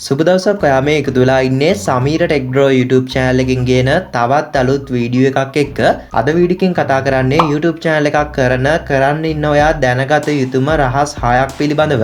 සුබ දවසක්. ඔයා මේ එකතු වෙලා ඉන්නේ Sameera tech bro YouTube channel එකකින් ගේන තවත් අලුත් වීඩියෝ එකක් එක්ක. අද වීඩියෝ එකෙන් කතා කරන්නේ YouTube channel එකක් කරන්න ඉන්න ඔයා දැනගත යුතුම රහස් 6ක් පිළිබඳව.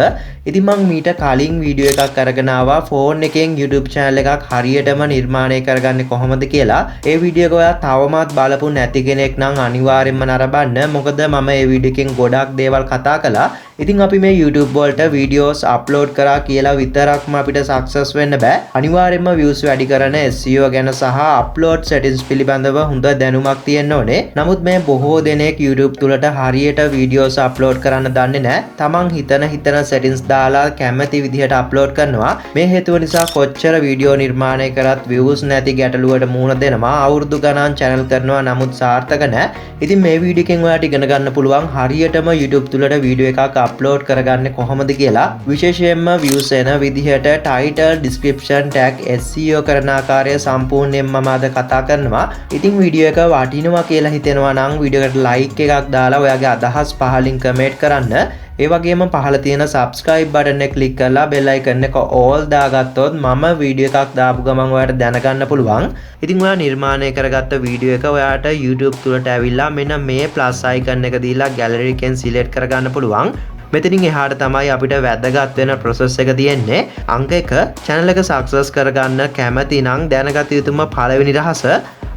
ඉතින් මම මීට කලින් වීඩියෝ එකක් අරගෙන ආවා ෆෝන් එකෙන් YouTube channel එකක් හරියටම නිර්මාණය කරගන්නේ කොහොමද කියලා. ඒ වීඩියෝ එක ඔයා තවමත් බලපු නැති කෙනෙක් නම් අනිවාර්යෙන්ම නරඹන්න. මොකද මම මේ වීඩියෝ එකෙන් ගොඩක් දේවල් කතා කළා. ඉතින් අපි මේ YouTube වලට වීඩියෝස් අප්ලෝඩ් කරා කියලා විතරක්ම අපිට සක්සස් වෙන්න බෑ. අනිවාර්යයෙන්ම views වැඩි කරන SEO ගැන සහ අප්ලෝඩ් settings පිළිබඳව හොඳ දැනුමක් තියෙන්න ඕනේ. නමුත් මේ බොහෝ දෙනෙක් YouTube තුලට හරියට වීඩියෝස් අප්ලෝඩ් කරන්න දන්නේ නැහැ. තමන් හිතන settings දාලා කැමති විදිහට අප්ලෝඩ් කරනවා. මේ හේතුව නිසා කොච්චර වීඩියෝ නිර්මාණය කරත් views නැති ගැටලුවට මුහුණ දෙනවා. අවුරුදු ගණන් channel කරනවා නමුත් සාර්ථක නැහැ. ඉතින් මේ වීඩියෝ එකෙන් ඔයාලට ඉගෙන ගන්න පුළුවන් හරියටම YouTube තුලට වීඩියෝ එකක් අප්ලෝඩ් කරගන්නේ කොහොමද කියලා. විශේෂයෙන්ම views එන විදිහට title, description, tag, SEO කරන ආකාරය සම්පූර්ණයෙන්ම මම අද කතා කරනවා. ඉතින් වීඩියෝ එක වටිනවා කියලා හිතෙනවා නම් වීඩියෝ එකට like එකක් දාලා ඔයාගේ අදහස් පහලින් කමෙන්ට් කරන්න. ඒ වගේම පහළ තියෙන subscribe button එක click කරලා bell icon එක all දාගත්තොත් මම වීඩියෝ එකක් දාපු ගමන් ඔයාලට දැනගන්න පුළුවන්. ඉතින් ඔයා නිර්මාණය කරගත්ත වීඩියෝ එක ඔයාට YouTube තුලට ඇවිල්ලා මෙන්න මේ plus icon එක දීලා gallery එකෙන් select කරගන්න පුළුවන්. මෙතනින් එහාට තමයි අපිට වැදගත් වෙන process එක තියෙන්නේ. අංක 1 channel එක success කරගන්න කැමති නම් දැනගත යුතුම පළවෙනි රහස.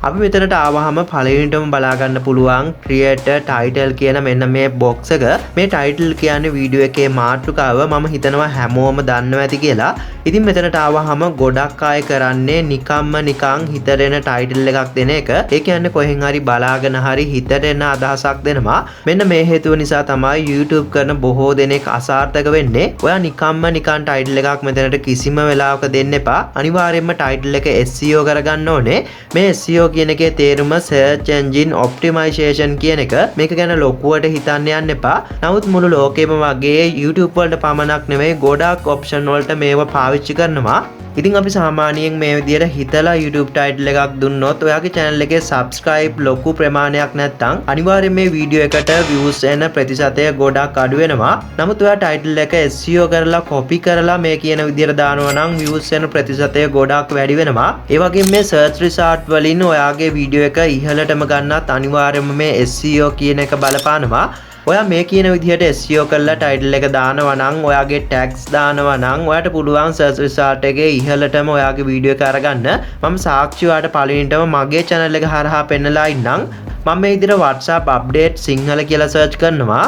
අපි මෙතනට ආවහම පළවෙනිටම බලා ගන්න පුළුවන් creator title කියන මෙන්න මේ box එක. මේ title කියන්නේ වීඩියෝ එකේ මාතෘකාව. මම හිතනවා හැමෝම දන්නවා ඇති කියලා. ඉතින් මෙතනට ආවහම ගොඩක් අය කරන්නේ නිකන් හිතරෙන title එකක් දෙන එක. ඒ කියන්නේ කොහෙන් හරි බලාගෙන හරි හිතරෙන අදහසක් දෙනවා. මෙන්න මේ හේතුව නිසා තමයි YouTube කරන බොහෝ දෙනෙක් අසාර්ථක වෙන්නේ. ඔයා නිකන් title එකක් මෙතනට කිසිම වෙලාවක දෙන්න එපා. අනිවාර්යයෙන්ම title එක SEO කරගන්න ඕනේ. මේ SEO කියන එකේ තේරුම search engine optimization කියන එක. මේක ගැන ලොකුවට හිතන්න යන්න එපා. නමුත් මුළු ලෝකෙම වගේ YouTube වලට පමණක් නෙවෙයි ගොඩක් option වලට මේව පාවිච්චි කරනවා. ඉතින් අපි සාමාන්‍යයෙන් මේ විදිහට හිතලා YouTube title එකක් දුන්නොත් ඔයාගේ channel එකේ subscribe ලොකු ප්‍රමාණයක් නැත්නම් අනිවාර්යයෙන් මේ වීඩියෝ එකට views එන ප්‍රතිශතය ගොඩක් අඩු වෙනවා. නමුත් ඔයා title එක SEO කරලා copy කරලා මේ කියන විදිහට දානවා නම් views එන ප්‍රතිශතය ගොඩක් වැඩි වෙනවා. ඒ වගේම මේ search result වලින් ඔයාගේ වීඩියෝ එක ඉහළටම ගන්නත් අනිවාර්යයෙන්ම මේ SEO කියන එක බලපානවා. ඔයා මේ කියන විදිහට SEO කරලා title එක දානවා නම් ඔයාගේ tags දානවා නම් ඔයාට පුළුවන් search result එකේ ඉහළටම ඔයාගේ වීඩියෝ එක අරගන්න. මම සාක්ෂි ඔයාට පළවෙනිටම මගේ channel එක හරහා පෙන්නලා ඉන්නම්. මම මේ විදිහට WhatsApp update සිංහල කියලා search කරනවා.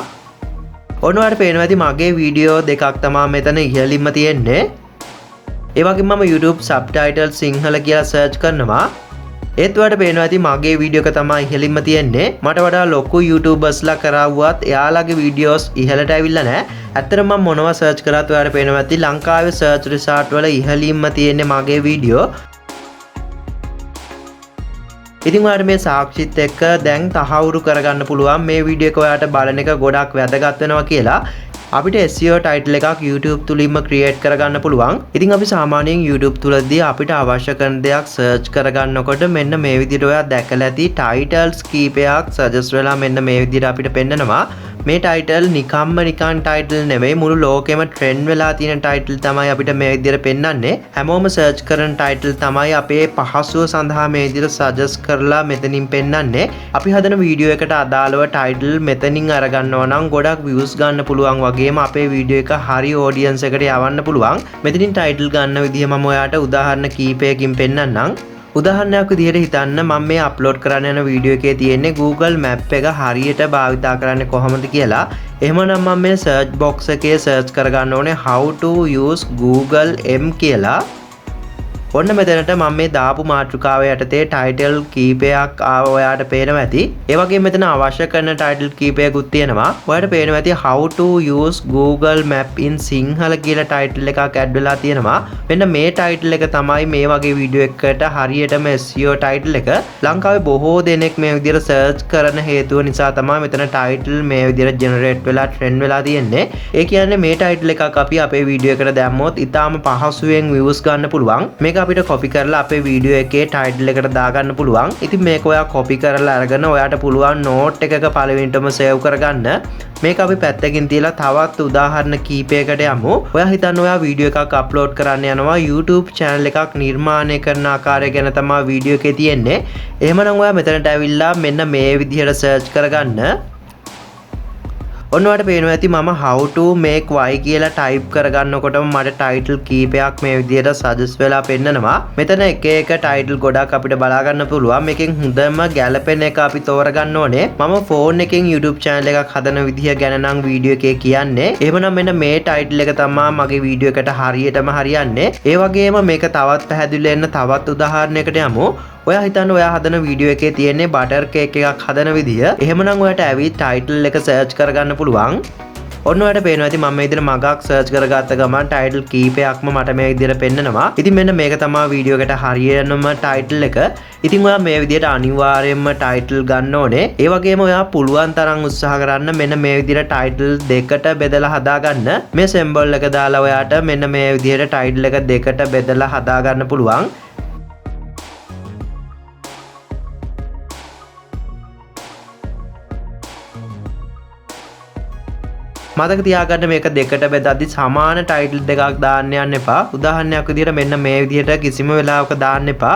ඔන්න ඔයාලට පේනවා ඇති මගේ වීඩියෝ දෙකක් තමයි මෙතන ඉහළින්ම තියෙන්නේ. ඒ වගේම මම YouTube subtitle සිංහල කියලා search කරනවා. ඒත් ඔයාලට පේනවා ඇති මගේ වීඩියෝ එක තමයි ඉහළින්ම තියෙන්නේ. මට වඩා ලොකු YouTubersලා කරාවුවත් එයාලගේ වීඩියෝස් ඉහළට ඇවිල්ලා නැහැ. ඇත්තටම මම මොනවා සර්ච් කරත් ඔයාලට පේනවා ඇති ලංකාවේ search result වල ඉහළින්ම තියෙන්නේ මගේ වීඩියෝ. ඉතින් ඔයාලට මේ සාක්ෂිත් එක්ක දැන් තහවුරු කරගන්න පුළුවන් මේ වීඩියෝ එක ඔයාලට බලන එක ගොඩක් වැදගත් වෙනවා කියලා. අපිට SEO title එකක් YouTube තුලින්ම create කරගන්න පුළුවන්. ඉතින් අපි සාමාන්‍යයෙන් YouTube තුලදී අපිට අවශ්‍ය කරන දෙයක් search කරගන්නකොට මෙන්න මේ විදිහට ඔයා දැකලා ඇති titles කීපයක් suggest වෙලා මෙන්න මේ විදිහට අපිට පෙන්නනවා. මේ title නිකන් title නෙවෙයි මුළු ලෝකෙම trend වෙලා තියෙන title තමයි අපිට මේ විදිහට පෙන්නන්නේ. හැමෝම search කරන title තමයි අපේ පහසුව සඳහා මේ විදිහට suggest කරලා මෙතනින් පෙන්නන්නේ. අපි හදන වීඩියෝ එකට අදාළව title මෙතනින් අරගන්නවා නම් ගොඩක් views ගන්න පුළුවන් වගේම අපේ වීඩියෝ එක හරි audience එකට යවන්න පුළුවන්. මෙතනින් title ගන්න විදිහ මම ඔයාලට උදාහරණ කීපයකින් පෙන්නන්නම්. උදාහරණයක් විදිහට හිතන්න මම මේ අප්ලෝඩ් කරන්න යන වීඩියෝ එකේ තියෙන්නේ Google Map එක හරියට භාවිතා කරන්නේ කොහොමද කියලා. එහෙමනම් මම මේ search box එකේ search කරගන්න ඕනේ how to use Google M කියලා. ඔන්න මෙතනට මම මේ දාපු මාතෘකාව යටතේ title කීපයක් ආව ඔයාලට පේනවා ඇති. ඒ වගේම මෙතන අවශ්‍ය කරන title කීපයකුත් තියෙනවා. ඔයාලට පේනවා ඇති how to use Google Map in Sinhala කියලා title එකක් add වෙලා තියෙනවා. මෙන්න මේ title එක තමයි මේ වගේ වීඩියෝ එකකට හරියටම SEO title එක. ලංකාවේ බොහෝ දෙනෙක් මේ විදිහට search කරන හේතුව නිසා තමයි මෙතන title මේ විදිහට generate වෙලා trend වෙලා තියෙන්නේ. ඒ කියන්නේ මේ title එකක් අපි අපේ වීඩියෝ එකට දැම්මොත් ඉතාලම පහසුවෙන් views ගන්න පුළුවන්. මේක අපිට කොපි කරලා අපේ වීඩියෝ එකේ ටයිටල් එකට දාගන්න පුළුවන්. ඉතින් මේක ඔයා කොපි කරලා අරගෙන ඔයාට පුළුවන් නෝට් එකක පළවෙනිටම සේව් කරගන්න. මේක අපි පැත්තකින් තියලා තවත් උදාහරණ කීපයකට යමු. ඔයා හිතන්න ඔයා වීඩියෝ එකක් අප්ලෝඩ් කරන්න යනවා YouTube channel එකක් නිර්මාණය කරන ආකාරය ගැන තමයි වීඩියෝ එකේ තියෙන්නේ. එහෙමනම් ඔයා මෙතනට ඇවිල්ලා මෙන්න මේ විදිහට සර්ච් කරගන්න. ඔන්න ඔයාලට පේනවා ඇති මම how to make y කියලා ටයිප් කරගන්නකොටම මට ටයිටල් කීපයක් මේ විදිහට සජෙස්ට් වෙලා පෙන්නනවා. මෙතන එක එක ටයිටල් ගොඩක් අපිට බලා ගන්න පුළුවන්. මේකෙන් හොඳම ගැලපෙන එක අපි තෝරගන්න ඕනේ. මම ෆෝන් එකෙන් YouTube channel එකක් හදන විදිහ ගැන නම් වීඩියෝ එකේ කියන්නේ. එහෙමනම් මෙන්න මේ ටයිටල් එක තමයි මගේ වීඩියෝ එකට හරියටම හරියන්නේ. ඒ වගේම මේක තවත් පැහැදිලි වෙන්න තවත් උදාහරණයකට යමු. ඔයා හිතන්න ඔයා හදන වීඩියෝ එකේ තියෙන්නේ බටර් කේක් එකක් හදන විදිය. එහෙමනම් ඔයාට ඇවිත් ටයිටල් එක සර්ච් කරගන්න පුළුවන්. ඔන්න ඔයාලට පේනවා ඇති මම මේ විදිහට මගක් සර්ච් කරගත්ත ගමන් ටයිටල් කීපයක්ම මට මේ විදිහට පෙන්නනවා. ඉතින් මෙන්න මේක තමයි වීඩියෝ එකට හරියනම ටයිටල් එක. ඉතින් ඔයා මේ විදිහට අනිවාර්යයෙන්ම ටයිටල් ගන්න ඕනේ. ඒ වගේම ඔයා පුළුවන් තරම් උත්සාහ කරන්න මෙන්න මේ විදිහට ටයිටල් දෙකට බෙදලා හදාගන්න. මේ සිම්බල් එක දාලා ඔයාට මෙන්න මේ විදිහට ටයිටල් එක දෙකට බෙදලා හදාගන්න පුළුවන්. මතක තියාගන්න මේක දෙකට බෙදද්දි සමාන ටයිටල් දෙකක් දාන්න යන්න එපා. උදාහරණයක් විදිහට මෙන්න මේ විදිහට කිසිම වෙලාවක දාන්න එපා.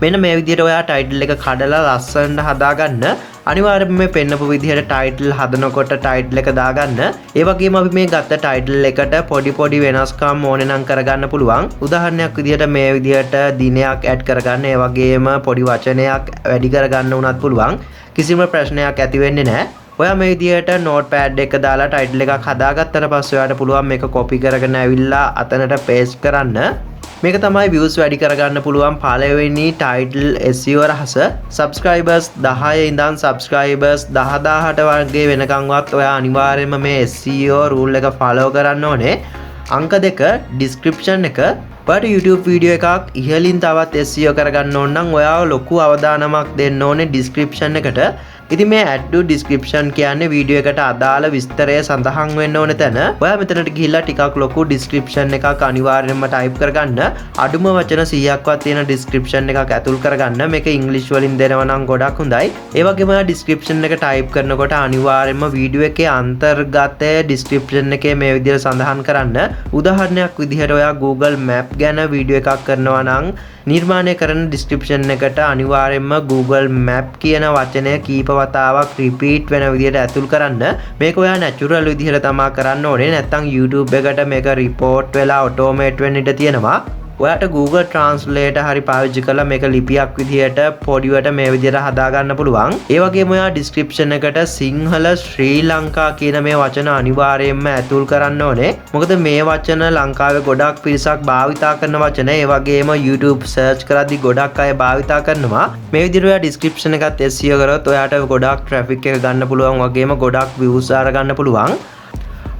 මෙන්න මේ විදිහට ඔයා ටයිටල් එක කඩලා ලස්සනට හදාගන්න. අනිවාර්යයෙන්ම මේ පෙන්නපු විදිහට ටයිටල් හදනකොට ටයිටල් එක දාගන්න. ඒ වගේම අපි මේ ගත්ත ටයිටල් එකට පොඩි වෙනස්කම් ඕනේ නම් කරගන්න පුළුවන්. උදාහරණයක් විදිහට මේ විදිහට දිනයක් ඇඩ් කරගන්න. ඒ වගේම පොඩි වචනයක් වැඩි කරගන්න උනත් පුළුවන්. කිසිම ප්‍රශ්නයක් ඇති වෙන්නේ නැහැ. ඔයා මේ විදිහට නෝට් පෑඩ් එක දාලා ටයිටල් එකක් හදාගත්තට පස්සේ ඔයාට පුළුවන් මේක කොපි කරගෙන ඇවිල්ලා අතනට පේස්ට් කරන්න. මේක තමයි views වැඩි කරගන්න පුළුවන් පළවෙනි ටයිටල් SEO රහස. subscribers 10 ඉඳන් subscribers 10000ට වගේ වෙනකන්වත් ඔයා අනිවාර්යයෙන්ම මේ SEO rule එක follow කරන්න ඕනේ. අංක 2 description එක. ඔයාට YouTube වීඩියෝ එකක් ඉහළින් තවත් SEO කරගන්න ඕන නම් ඔයා ලොකු අවධානමක් දෙන්න ඕනේ description එකට. ඉතින් මේ add to description කියන්නේ වීඩියෝ එකට අදාළ විස්තරය සඳහන් වෙන්න ඕන තැන. ඔයා මෙතනට ගිහිල්ලා ටිකක් ලොකු description එකක් අනිවාර්යයෙන්ම type කරගන්න. අඩුම වචන 100ක්වත් තියෙන description එකක් ඇතුල් කරගන්න. මේක ඉංග්‍රීසි වලින් දෙනවා නම් ගොඩක් හොඳයි. ඒ වගේම description එක type කරනකොට අනිවාර්යයෙන්ම වීඩියෝ එකේ අන්තර්ගත description එකේ මේ විදිහට සඳහන් කරන්න. උදාහරණයක් විදිහට ඔයා Google Map ගැන වීඩියෝ එකක් කරනවා නම් නිර්මාණය කරන description එකට අනිවාර්යයෙන්ම Google Map කියන වචනය කීප වතාවක් රිපීට් වෙන විදිහට ඇතුල් කරන්න. මේක ඔයා නැචරල් විදිහට තමයි කරන්න ඕනේ. නැත්නම් YouTube එකට මේක report වෙලා automate වෙන්න ඉඩ තියෙනවා. ඔයාට Google Translate හරි පාවිච්චි කරලා මේක ලිපියක් විදිහට පොඩිවට මේ විදිහට හදා ගන්න පුළුවන්. ඒ වගේම ඔයා description එකට සිංහල ශ්‍රී ලංකා කියන මේ වචන අනිවාර්යයෙන්ම ඇතුල් කරන්න ඕනේ. මොකද මේ වචන ලංකාවේ ගොඩක් පිරිසක් භාවිතා කරන වචන. ඒ වගේම YouTube search කරද්දි ගොඩක් අය භාවිතා කරනවා. මේ විදිහට ඔයා description එකත් SEO කරොත් ඔයාට ගොඩක් traffic එක ගන්න පුළුවන්. වගේම ගොඩක් views අරගන්න පුළුවන්.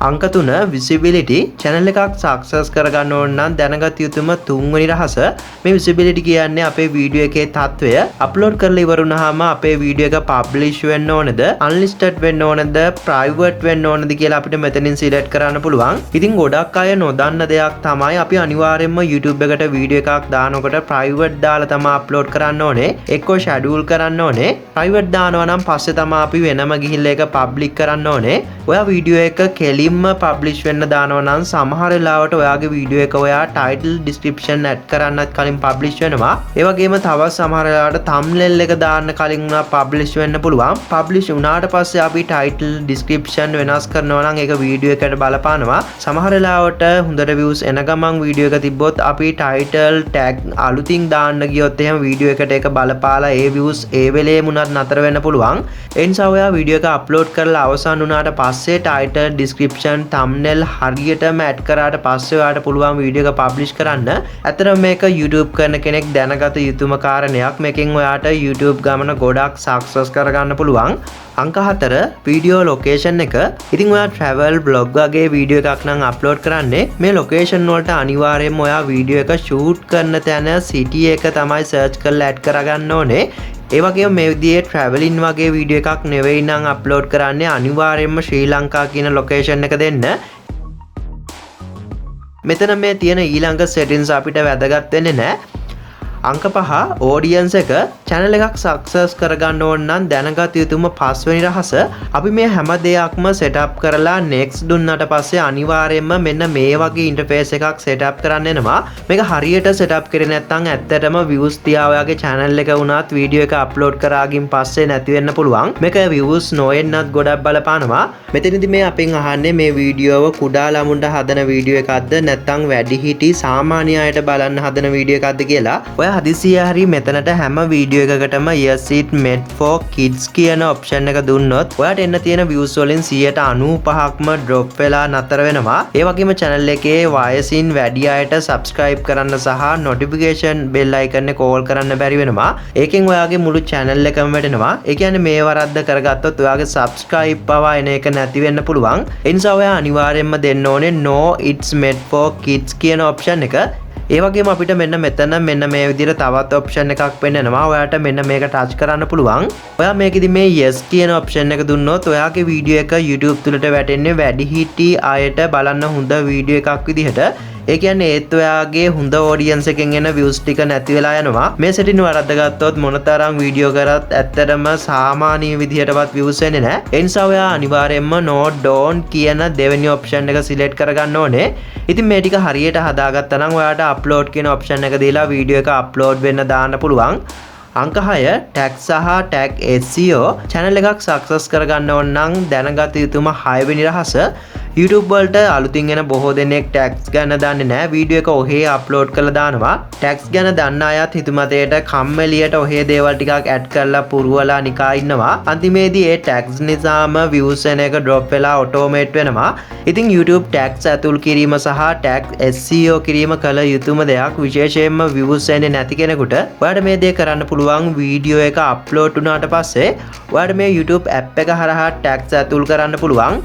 අංක 3 visibility. channel එකක් success කරගන්න ඕන නම් දැනගත යුතුම තුන්වෙනි රහස. මේ visibility කියන්නේ අපේ වීඩියෝ එකේ තත්වය. අප්ලෝඩ් කරලා ඉවර වුණාම අපේ වීඩියෝ එක publish වෙන්න ඕනද, unlisted වෙන්න ඕනද, private වෙන්න ඕනද කියලා අපිට මෙතනින් select කරන්න පුළුවන්. ඉතින් ගොඩක් අය නොදන්න දෙයක් තමයි අපි අනිවාර්යයෙන්ම YouTube එකට වීඩියෝ එකක් දානකොට private දාලා තමයි අප්ලෝඩ් කරන්න ඕනේ. එක්කෝ schedule කරන්න ඕනේ. private දානවා නම් පස්සේ තමයි අපි වෙනම ගිහිල්ලා ඒක public කරන්න ඕනේ. ඔයා වීඩියෝ එක කෙලින්ම publish වෙන්න දානවා නම් සමහර වෙලාවට ඔයාගේ වීඩියෝ එක ඔයා title description add කරන්නත් කලින් publish වෙනවා. ඒ වගේම තවත් සමහර වෙලාවට thumbnail එක දාන්න කලින් උනා publish වෙන්න පුළුවන්. publish වුණාට පස්සේ අපි title description වෙනස් කරනවා නම් ඒක වීඩියෝ එකට බලපානවා. සමහර වෙලාවට හොඳට views එන ගමන් වීඩියෝ එක තිබ්බොත් අපි title tag අලුතින් දාන්න ගියොත් එහෙම වීඩියෝ එකට ඒක බලපාලා ඒ views ඒ වෙලේම උනත් නතර වෙන්න පුළුවන්. ඒ නිසා ඔයා වීඩියෝ එක අප්ලෝඩ් කරලා අවසන් වුණාට පස්සේ title description thumbnail හරියටම ඇඩ් කරාට පස්සේ ඔයාට පුළුවන් වීඩියෝ එක පබ්ලිෂ් කරන්න. ඇත්තටම මේක YouTube කරන කෙනෙක් දැනගත යුතුම කාරණයක්. මේකෙන් ඔයාට YouTube ගමන ගොඩක් සක්සස් කරගන්න පුළුවන්. අංක 4 වීඩියෝ ලොකේෂන් එක. ඉතින් ඔයා travel blog වගේ වීඩියෝ එකක් නම් අප්ලෝඩ් කරන්නේ මේ ලොකේෂන් වලට අනිවාර්යයෙන්ම ඔයා වීඩියෝ එක shoot කරන තැන city එක තමයි search කරලා ඇඩ් කරගන්න ඕනේ. ඒ වගේම මේ විදිහේ traveling වගේ වීඩියෝ එකක් නෙවෙයි නම් අප්ලෝඩ් කරන්නේ අනිවාර්යයෙන්ම ශ්‍රී ලංකා කියන ලොකේෂන් එක දෙන්න. මෙතන මේ තියෙන ඊළඟ settings අපිට වැදගත් වෙන්නේ නැහැ. අංක 5 audience එක channel එකක් success කරගන්න ඕන නම් දැනගත යුතුම පස්වෙනි රහස අපි මේ හැම දෙයක්ම setup කරලා next දුන්නාට පස්සේ අනිවාර්යයෙන්ම මෙන්න මේ වගේ interface එකක් setup කරන්න එනවා. මේක හරියට setup කරේ නැත්නම් ඇත්තටම views තියා ඔයාගේ channel එක වුණත් video එක upload කරාගින් පස්සේ නැති වෙන්න පුළුවන්. මේක views නොවෙන්නත් ගොඩක් බලපානවා. මෙතනදී මේ අපෙන් අහන්නේ මේ වීඩියෝව කුඩා ළමුන්ට හදන වීඩියෝ එකක්ද නැත්නම් වැඩිහිටි සාමාන්‍ය අයට බලන්න හදන වීඩියෝ එකක්ද කියලා. ඔයා හදිසියෙ හරි මෙතනට හැම වීඩියෝ එකකටම yes it made for kids කියන ඔප්ෂන් එක දුන්නොත් ඔයාට එන්න තියෙන views වලින් 95%ක්ම drop වෙලා නතර වෙනවා. ඒ වගේම channel එකේ වයසින් වැඩි අයට subscribe කරන්න සහ notification bell icon එක call කරන්න බැරි වෙනවා. ඒකෙන් ඔයාගේ මුළු channel එකම වැටෙනවා. ඒ කියන්නේ මේ වරද්ද කරගත්තොත් ඔයාගේ subscribe පවා එන එක නැති වෙන්න පුළුවන්. ඒ නිසා ඔයා අනිවාර්යයෙන්ම දෙන්න ඕනේ no it's made for kids කියන ඔප්ෂන් එක. ඒ වගේම අපිට මෙන්න මෙතන මෙන්න මේ විදිහට තවත් ඔප්ෂන් එකක් පෙන්නනවා. ඔයාට මෙන්න මේක ටච් කරන්න පුළුවන්. ඔයා මේකෙදි මේ yes කියන ඔප්ෂන් එක දුන්නොත් ඔයාගේ වීඩියෝ එක YouTube තුලට වැටෙන්නේ වැඩිහිටි අයට බලන්න හොඳ වීඩියෝ එකක් විදිහට. ඒ කියන්නේ ඒත් ඔයාගේ හොඳ audience එකෙන් එන views ටික නැති වෙලා යනවා. මේ setting වරද්ද ගත්තොත් මොනතරම් වීඩියෝ කරත් ඇත්තටම සාමාන්‍ය විදිහටවත් views එන්නේ නැහැ. ඒ නිසා ඔයා අනිවාර්යයෙන්ම no don't කියන දෙවෙනි option එක select කරගන්න ඕනේ. ඉතින් මේ ටික හරියට හදාගත්තා නම් ඔයාට upload කියන option එක දීලා වීඩියෝ එක upload වෙන්න දාන්න පුළුවන්. අංක 6 tag සහ tag SEO channel එකක් success කරගන්න ඕන නම් දැනගත යුතුම 6 වෙනි රහස YouTube වලට අලුතින් එන බොහෝ දෙනෙක් tags ගැන දන්නේ නැහැ. වීඩියෝ එක ඔහේ අප්ලෝඩ් කරලා දානවා. tags ගැන දන්න අයත් හිතුමතේට කම්මැලියට ඔහේ දේවල් ටිකක් ඇඩ් කරලා පුරවලා නිකා ඉන්නවා. අන්තිමේදී ඒ tags නිසාම views එන එක drop වෙලා automate වෙනවා. ඉතින් YouTube tags ඇතුල් කිරීම සහ tag SEO කිරීම කළ යුතුම දෙයක්. විශේෂයෙන්ම views එන්නේ නැති කෙනෙකුට ඔයාලට මේ දේ කරන්න පුළුවන්. වීඩියෝ එක අප්ලෝඩ් වුණාට පස්සේ ඔයාලට මේ YouTube app එක හරහා tags ඇතුල් කරන්න පුළුවන්.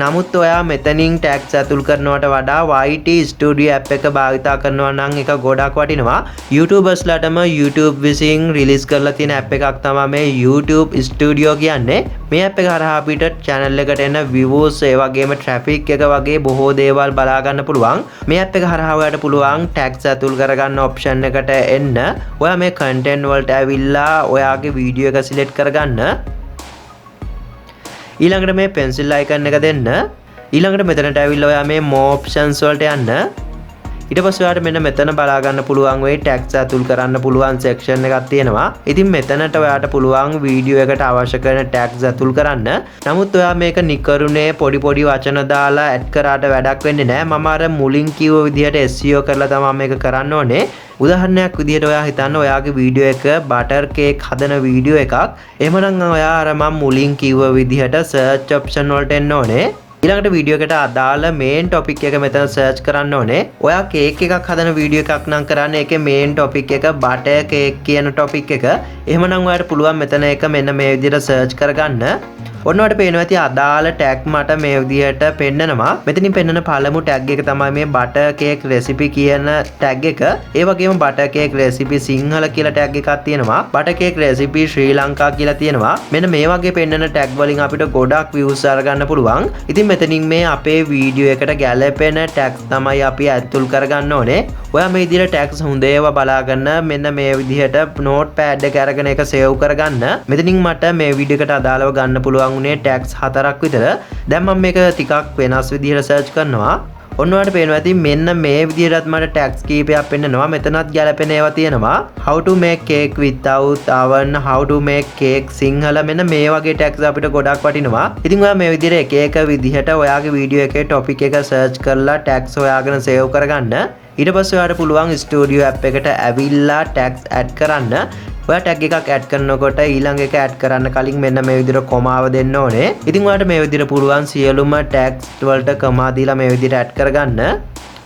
නමුත් ඔයා මෙතනින් tags ඇතුල් කරනවට වඩා YT Studio app එක භාවිතා කරනවා නම් ඒක ගොඩක් වටිනවා. YouTubersලාටම YouTube විසින් රිලීස් කරලා තියෙන app එකක් තමයි මේ YouTube Studio කියන්නේ. මේ app එක හරහා අපිට channel එකට එන views ඒ වගේම traffic එක වගේ බොහෝ දේවල් බලා ගන්න පුළුවන්. මේ app එක හරහා ඔයාලට පුළුවන් tags ඇතුල් කරගන්න option එකට එන්න. ඔයා මේ content වලට ඇවිල්ලා ඔයාගේ වීඩියෝ එක select කරගන්න. ඊළඟට මේ pencil icon එක දෙන්න. ඊළඟට මෙතනට ඇවිල්ලා ඔයා මේ more options වලට යන්න. ඊට පස්සේ ඔයාලට මෙන්න මෙතන බලා ගන්න පුළුවන් වෙයි tags ඇතුල් කරන්න පුළුවන් section එකක් තියෙනවා. ඉතින් මෙතනට ඔයාලට පුළුවන් වීඩියෝ එකට අවශ්‍ය කරන tags ඇතුල් කරන්න. නමුත් ඔයා මේක නිකරුණේ පොඩි පොඩි වචන දාලා add කරාට වැඩක් වෙන්නේ නැහැ. මම අර මුලින් කිව්ව විදිහට SEO කරලා තමයි මේක කරන්න ඕනේ. උදාහරණයක් විදිහට ඔයා හිතන්න ඔයාගේ වීඩියෝ එක බටර් කේක් හදන වීඩියෝ එකක්. එහෙමනම් ඔයා අර මම මුලින් කිව්ව විදිහට search option වලට එන්න ඕනේ. ඊළඟට වීඩියෝ එකට අදාළ main topic එක මෙතන search කරන්න ඕනේ. ඔයා කේක් එකක් හදන වීඩියෝ එකක් නම් කරන්නේ ඒකේ main topic එක butter cake කියන topic එක. එහෙමනම් ඔයාලට පුළුවන් මෙතන එක මෙන්න මේ විදිහට search කරගන්න. ඔන්න ඔයාලට පේනවා ඇති අදාළ tag මට මේ විදිහට පෙන්නනවා. මෙතනින් පෙන්නන පළමු tag එක තමයි මේ butter cake recipe කියන tag එක. ඒ වගේම butter cake recipe සිංහල කියලා tag එකක් තියෙනවා. butter cake recipe ශ්‍රී ලංකා කියලා තියෙනවා. මෙන්න මේ වගේ පෙන්නන tag වලින් අපිට ගොඩක් views අරගන්න පුළුවන්. ඉතින් මෙතනින් මේ අපේ වීඩියෝ එකට ගැලපෙන tags තමයි අපි ඇතුල් කරගන්න ඕනේ. ඔයා මේ විදිහට tags හොඳ ඒවා බලාගන්න මෙන්න මේ විදිහට notepad එක අරගෙන ඒක save කරගන්න. මෙතනින් මට මේ වීඩියෝ එකට අදාළව ගන්න පුළුවන් උනේ tags 4ක් විතර. දැන් මම මේක ටිකක් වෙනස් විදිහට search කරනවා. ඔන්න ඔයාලට පේනවා ඇති මෙන්න මේ විදිහටත් මට tags කීපයක් පෙන්නනවා. මෙතනත් ගැලපෙන ඒවා තියෙනවා. how to make cake without oven, how to make cake Sinhala මෙන්න මේ වගේ tags අපිට ගොඩක් වටිනවා. ඉතින් ඔයා මේ විදිහට එක එක විදිහට ඔයාගේ වීඩියෝ එකේ topic එක search කරලා tags හොයාගෙන save කරගන්න. ඊට පස්සේ ඔයාලට පුළුවන් Studio app එකට ඇවිල්ලා tags add කරන්න. ඔයා tag එකක් add කරනකොට ඊළඟ එක add කරන්න කලින් මෙන්න මේ විදිහට කොමාව දෙන්න ඕනේ. ඉතින් ඔයාලට මේ විදිහට පුළුවන් සියලුම tags වලට කොමා දීලා මේ විදිහට add කරගන්න.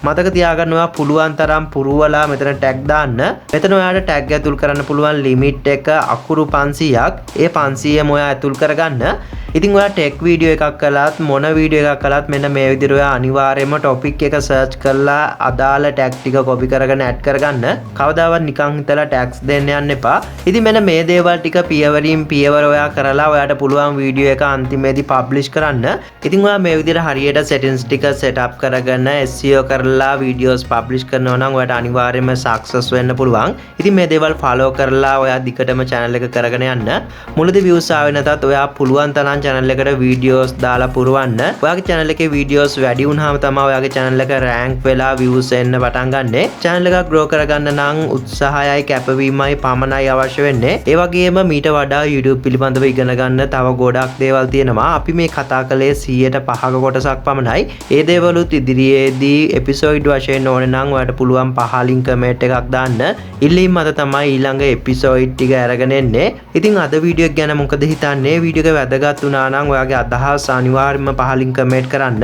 මතක තියාගන්න ඔයා පුළුවන් තරම් පුරවලා මෙතන tag දාන්න. මෙතන ඔයාලට tag ඇතුල් කරන්න පුළුවන් limit එක අකුරු 500ක්. ඒ 500ම ඔයා ඇතුල් කරගන්න. ඉතින් ඔයා ටෙක් වීඩියෝ එකක් කළත් මොන වීඩියෝ එකක් කළත් මෙන්න මේ විදිහට ඔයා අනිවාර්යයෙන්ම ටොපික් එක සර්ච් කරලා අදාළ ටැග් ටික කොපි කරගෙන ඇඩ් කරගන්න. කවදාවත් නිකන් හිතලා ටැග්ස් දෙන්න යන්න එපා. ඉතින් මෙන්න මේ දේවල් ටික පියවරින් පියවර ඔයා කරලා ඔයාට පුළුවන් වීඩියෝ එක අන්තිමේදී පබ්ලිෂ් කරන්න. ඉතින් ඔයා මේ විදිහට හරියට settings ටික set up කරගෙන SEO කරලා වීඩියෝස් පබ්ලිෂ් කරනවා නම් ඔයාට අනිවාර්යයෙන්ම success වෙන්න පුළුවන්. ඉතින් මේ දේවල් follow කරලා ඔයා දිගටම channel එක කරගෙන යන්න. මුලදී views ආවේ නැතත් ඔයා පුළුවන් තරම් channel එකට වීඩියෝස් දාලා පුරවන්න. ඔයාගේ channel එකේ වීඩියෝස් වැඩි වුණාම තමයි ඔයාගේ channel එක rank වෙලා views එන්න පටන් ගන්නෙ. channel එකක් grow කරගන්න නම් උත්සාහයයි කැපවීමයි පමණයි අවශ්‍ය වෙන්නේ. ඒ වගේම මීට වඩා YouTube පිළිබඳව ඉගෙන ගන්න තව ගොඩක් දේවල් තියෙනවා. අපි මේ කතා කළේ 100%ක කොටසක් පමණයි. ඒ දේවලුත් ඉදිරියේදී එපිසෝඩ් වශයෙන් ඕනේ නම් ඔයාලට පුළුවන් පහලින් කමෙන්ට් එකක් දාන්න. ඉල්ලීම් මත තමයි ඊළඟ එපිසෝඩ් ටික අරගෙන එන්නේ. ඉතින් අද වීඩියෝ එක ගැන මොකද හිතන්නේ? වීඩියෝ එක වැදගත් වුණා නම් ඔයාගේ අදහස් අනිවාර්යයෙන්ම පහලින් කමෙන්ට් කරන්න.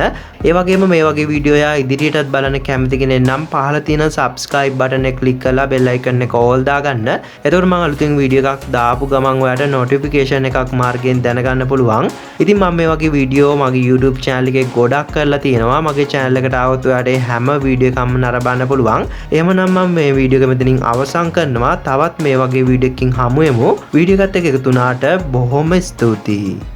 ඒ වගේම මේ වගේ වීඩියෝ යා ඉදිරියටත් බලන්න කැමති කෙනෙක් නම් පහළ තියෙන subscribe button එක click කරලා bell icon එක all දාගන්න. එතකොට මම අලුතින් වීඩියෝ එකක් දාපු ගමන් ඔයාලට notification එකක් මාර්ගයෙන් දැනගන්න පුළුවන්. ඉතින් මම මේ වගේ වීඩියෝ මගේ YouTube channel එකේ ගොඩක් කරලා තියෙනවා. මගේ channel එකට ආවොත් ඔයාලට හැම වීඩියෝ එකක්ම නරඹන්න පුළුවන්. එහෙමනම් මම මේ වීඩියෝ එක මෙතනින් අවසන් කරනවා. තවත් මේ වගේ වීඩියෝ එකකින් හමු වෙමු. වීඩියෝ එකත් එක්ක එකතු වුණාට බොහොම ස්තුතියි.